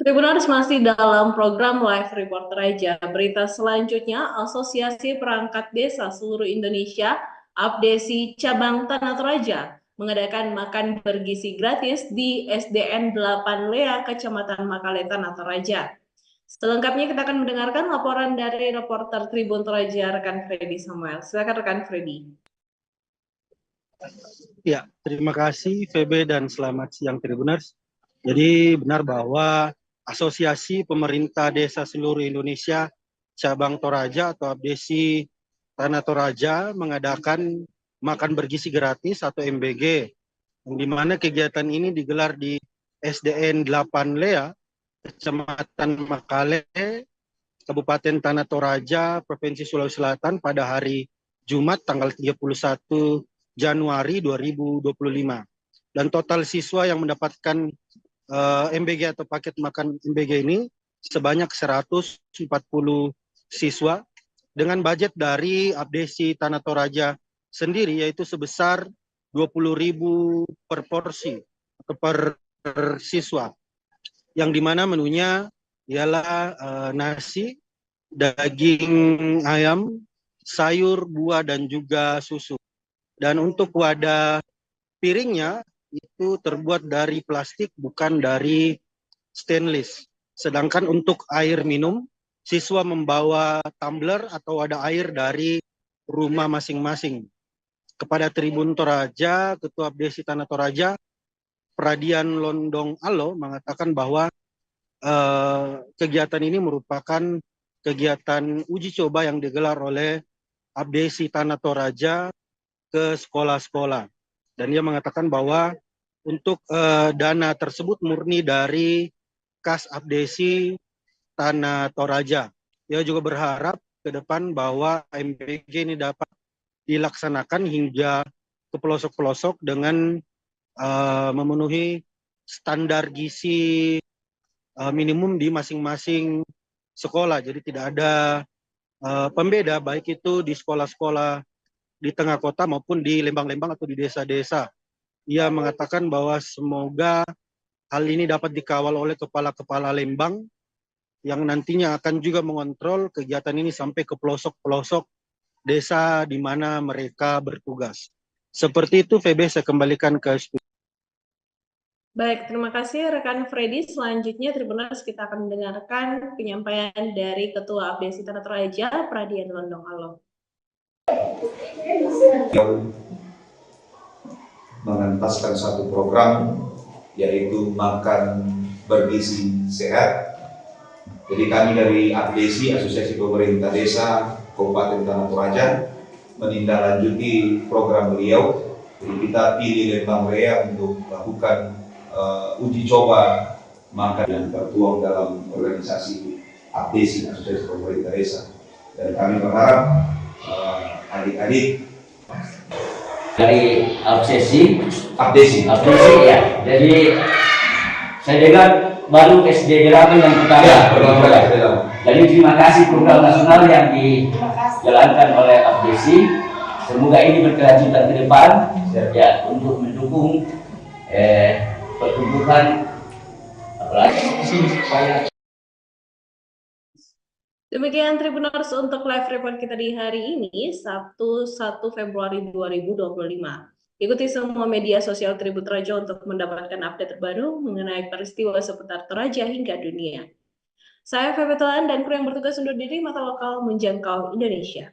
Tribuners masih dalam program Live Report Raja. Berita selanjutnya, Asosiasi Perangkat Desa Seluruh Indonesia, Abdesi Cabang Tanah Toraja, mengadakan makan bergizi gratis di SDN 8 Lea, Kecamatan Makale, Tanah Toraja. Selengkapnya kita akan mendengarkan laporan dari reporter Tribun Toraja, rekan Freddy Samuel. Silakan rekan Freddy. Ya, terima kasih VB dan selamat siang Tribuners. Jadi benar bahwa Asosiasi Pemerintah Desa Seluruh Indonesia Cabang Toraja atau Abdesi Tanah Toraja mengadakan makan bergizi gratis atau MBG, yang dimana kegiatan ini digelar di SDN 8 Lea, Kecamatan Makale, Kabupaten Tanah Toraja, Provinsi Sulawesi Selatan pada hari Jumat tanggal 31 Januari 2025. Dan total siswa yang mendapatkan MBG atau paket makan MBG ini sebanyak 140 siswa dengan budget dari Abdesi Tanah Toraja sendiri yaitu sebesar 20.000 per porsi atau per siswa, yang dimana menunya ialah nasi, daging ayam, sayur, buah, dan juga susu. Dan untuk wadah piringnya itu terbuat dari plastik, bukan dari stainless. Sedangkan untuk air minum, siswa membawa tumbler atau wadah air dari rumah masing-masing. Kepada Tribun Toraja, Ketua Abdesi Tanah Toraja, Pradian Londong Alo, mengatakan bahwa kegiatan ini merupakan kegiatan uji coba yang digelar oleh Abdesi Tanah Toraja ke sekolah-sekolah. Dan dia mengatakan bahwa untuk dana tersebut murni dari kas Abdesi Tanah Toraja. Dia juga berharap ke depan bahwa MBG ini dapat dilaksanakan hingga ke pelosok-pelosok dengan memenuhi standar gizi minimum di masing-masing sekolah. Jadi tidak ada pembeda baik itu di sekolah-sekolah di tengah kota maupun di lembang-lembang atau di desa-desa. Ia mengatakan bahwa semoga hal ini dapat dikawal oleh kepala-kepala lembang yang nantinya akan juga mengontrol kegiatan ini sampai ke pelosok-pelosok desa di mana mereka bertugas. Seperti itu, VB, saya kembalikan ke studio. Baik, terima kasih rekan Freddy. Selanjutnya Tribuners kita akan mendengarkan penyampaian dari Ketua Abdesi Tanah Toraja, Pradian Londong Alo. Mengentaskan satu program yaitu makan bergizi sehat. Jadi kami dari Abdesi, Asosiasi Pemerintah Desa Kabupaten Tanah Toraja, menindaklanjuti program beliau. Jadi kita pilih Lembang Rea untuk melakukan uji coba makan yang tertuang dalam organisasi Abdesi, Asosiasi Pemerintah Desa. Dan kami berharap adik-adik dari Abdesi ya. Jadi saya dengar baru SD Derapan yang pertama. Ya, jadi terima kasih program nasional yang dijalankan oleh Abdesi. Semoga ini berkelanjutan ke depan ya untuk mendukung pertumbuhan apalagi supaya. Demikian Tribuners untuk live report kita di hari ini, Sabtu 1 Februari 2025. Ikuti semua media sosial Tribun Toraja untuk mendapatkan update terbaru mengenai peristiwa seputar Toraja hingga dunia. Saya Feby Telan dan kru yang bertugas undur diri, mata lokal menjangkau Indonesia.